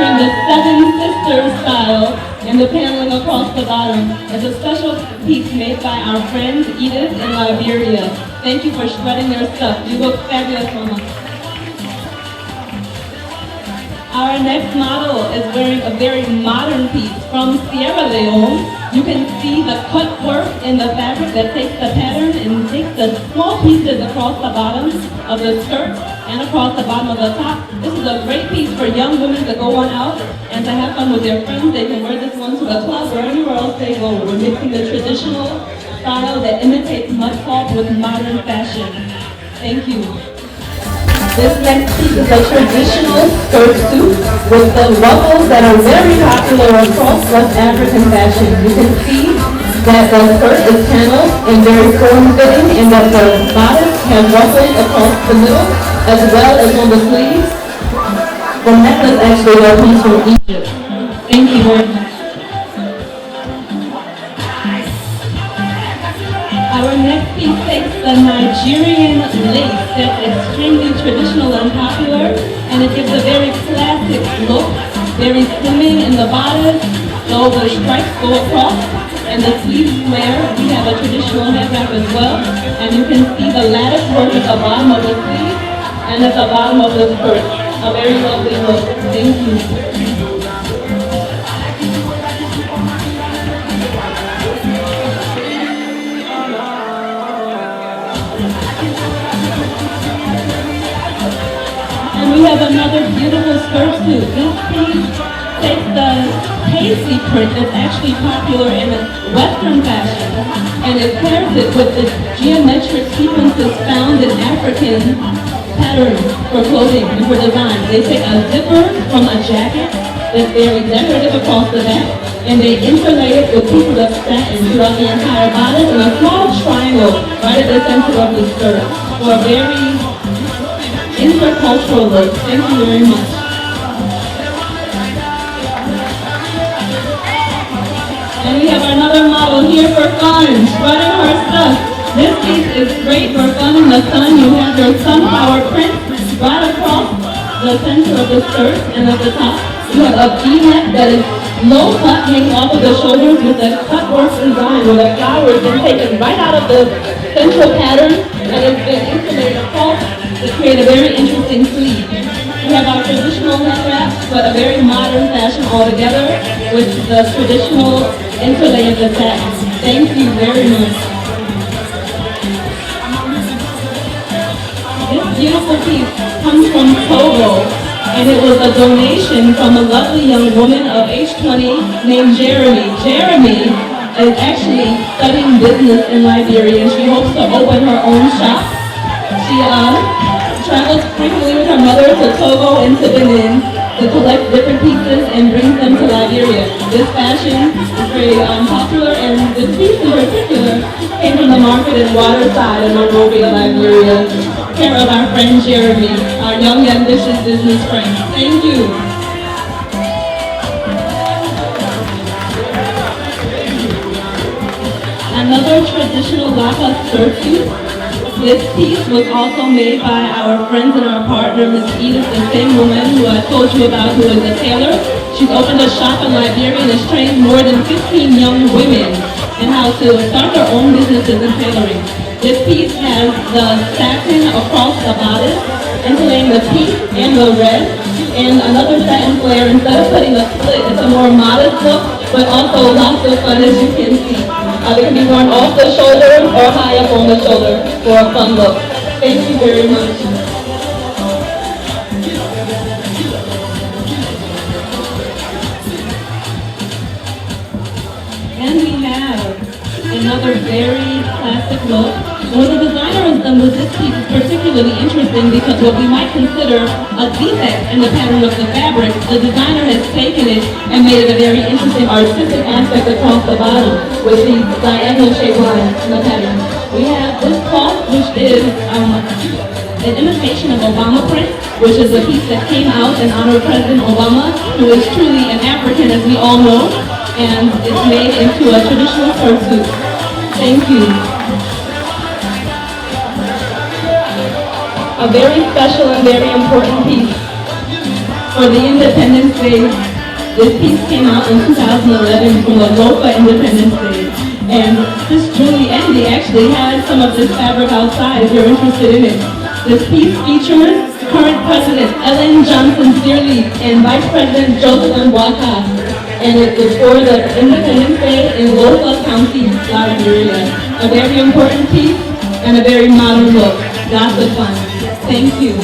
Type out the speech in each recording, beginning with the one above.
featuring the Seven Sisters style and the paneling across the bottom. It's a special piece made by our friend Edith in Liberia. Thank you for shredding their stuff. You look fabulous, Mama. Our next model is wearing a very modern piece from Sierra Leone. You can see the cut work in the fabric that takes the pattern and takes the small pieces across the bottom of the skirt and across the bottom of the top. This is a great piece for young women to go on out and to have fun with their friends. They can wear this one to a club or anywhere else they go. We're mixing the traditional style that imitates mud pulp with modern fashion. Thank you. This next piece is a traditional skirt suit with the ruffles that are very popular across West African fashion. You can see that the skirt is paneled and very form-fitting and that the bodice has ruffles across the middle as well as on the sleeves. The necklace actually comes from Egypt. Thank you very much. Our next piece takes the Nigerian lace that's extremely traditional and popular, and it gives a very classic look, very slimming in the bodice, so the stripes go across, and the sleeves flare. We have a traditional head wrap as well, and you can see the lattice work at the bottom of the sleeve and at the bottom of the skirt. A very lovely look. Thank you. We have another beautiful skirt suit. This piece takes the paisley print that's actually popular in Western fashion, and it pairs it with the geometric sequences found in African patterns for clothing and for design. They take a zipper from a jacket that's very decorative across the back, and they interlay it with pieces of satin throughout the entire bodice and a small triangle right at the center of the skirt for a very intercultural look. Thank you very much. And we have another model here for fun, running her stuff. This piece is great for fun in the sun. You have your sunflower print right across the center of the skirt and at the top. You have a V-neck that is low cut, hanging off of the shoulders with a cutwork design where the flower has been taken right out of the central pattern and it's been insulated across to create a very interesting sleeve. We have our traditional head wrap, but a very modern fashion altogether with the traditional interlay of the satin. Thank you very much. This beautiful piece comes from Togo, and it was a donation from a lovely young woman of age 20 named Jeremy. Jeremy is actually studying business in Liberia, and she hopes to open her own shop. She travels frequently with her mother to Togo and to Benin to collect different pieces and brings them to Liberia. This fashion is very popular, and this piece in particular came from the market in Waterside in Monrovia, Liberia. Care of our friend Jeremy, our young ambitious business friend. Thank you. Another traditional Laka skirt suit. This piece was also made by our friends and our partner, Ms. Edith, the same woman who I told you about, who is a tailor. She's opened a shop in Liberia and has trained more than 15 young women in how to start their own businesses in tailoring. This piece has the satin across the bodice, interlaying the pink and the red, and another satin flare. Instead of putting a split, it's a more modest look, but also lots of fun, as you can see. They can be worn off the shoulder or high up on the shoulder for a fun look. Thank you very much. And we have another very classic look. What the designer has done with this piece is particularly interesting because what we might consider a defect in the pattern of the fabric, the designer has taken it and made it a very interesting artistic aspect across the bottom with these diagonal shaped lines in the pattern. We have this cloth, which is an imitation of Obama print, which is a piece that came out in honor of President Obama, who is truly an African, as we all know, and it's made into a traditional skirt suit. Thank you. A very special and very important piece for the Independence Day. This piece came out in 2011 from the local Independence Day. And Sis Julie Andy actually has some of this fabric outside if you're interested in it. This piece features current President Ellen Johnson Sirleaf and Vice President Jocelyn Boycott. And it is for the Independence Day in local county, Liberia. A very important piece and a very modern look. Lots of fun. Thank you.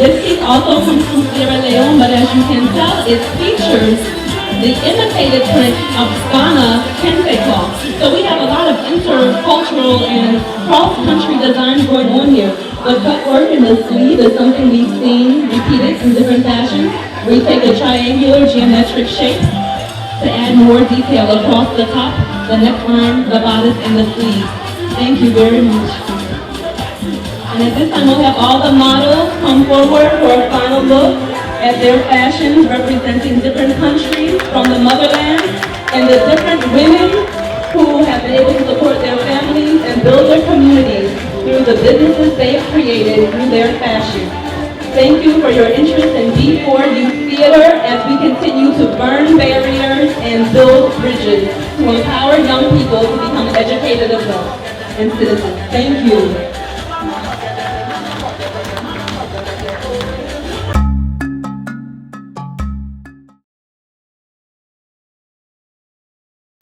This piece also comes from Sierra Leone, but as you can tell, it features the imitated print of Ghana kente cloth. So we have a lot of intercultural and cross-country designs going on here. The cut work in the sleeve is something we've seen repeated in different fashions. We take a triangular geometric shape to add more detail across the top, the neckline, the bodice, and the sleeve. Thank you very much. And at this time we'll have all the models come forward for a final look at their fashions representing different countries from the motherland and the different women who have been able to support their families and build their communities through the businesses they've created through their fashion. Thank you for your interest in B4 Youth Theater as we continue to burn barriers and build bridges to empower young people to become educated adults and citizens. Thank you.